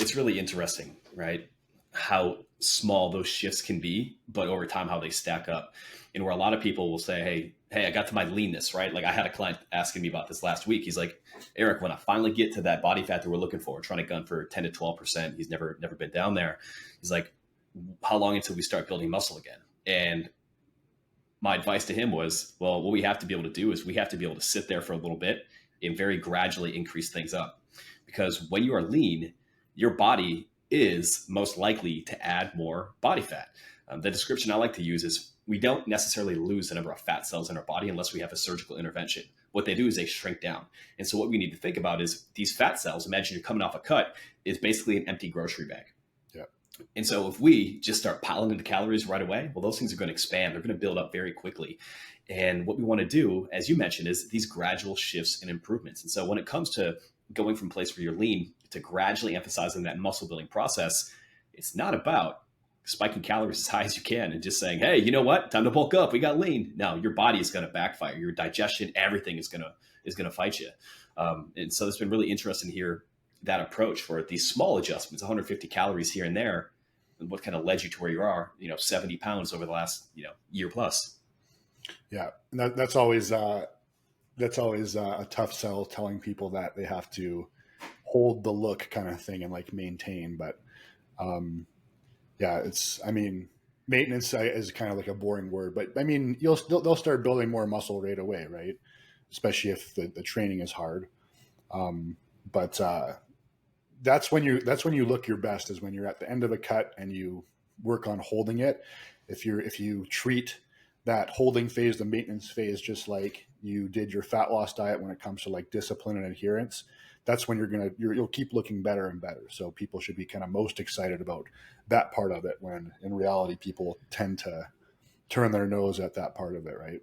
it's really interesting, right? How small those shifts can be, but over time, how they stack up. And where a lot of people will say, hey, I got to my leanness, right? Like I had a client asking me about this last week. He's like, Eric, when I finally get to that body fat that we're looking for, we're trying to gun for 10 to 12%. He's never been down there. He's like, how long until we start building muscle again? And my advice to him was, well, what we have to be able to do is we have to be able to sit there for a little bit and very gradually increase things up. Because when you are lean, your body is most likely to add more body fat. The description I like to use is we don't necessarily lose the number of fat cells in our body unless we have a surgical intervention. What they do is they shrink down. And so what we need to think about is these fat cells, imagine you're coming off a cut, is basically an empty grocery bag. Yeah. And so if we just start piling into calories right away, well, those things are going to expand. They're going to build up very quickly. And what we want to do, as you mentioned, is these gradual shifts and improvements. And so when it comes to going from a place where you're lean to gradually emphasizing that muscle building process, it's not about spiking calories as high as you can and just saying, hey, you know what? Time to bulk up. We got lean. No, your body is going to backfire. Your digestion, everything is going to fight you. And so it's been really interesting to hear that approach for these small adjustments, 150 calories here and there, and what kind of led you to where you are, 70 pounds over the last, year plus. Yeah. And that's always a tough sell, telling people that they have to hold the look kind of thing and like maintain. But yeah, maintenance is kind of like a boring word, but I mean, they'll start building more muscle right away, right? Especially if the training is hard. But that's when you look your best, is when you're at the end of a cut and you work on holding it. If you treat that holding phase, the maintenance phase, just like you did your fat loss diet when it comes to like discipline and adherence, that's when you'll keep looking better and better. So people should be kind of most excited about that part of it, when in reality people tend to turn their nose at that part of it, right?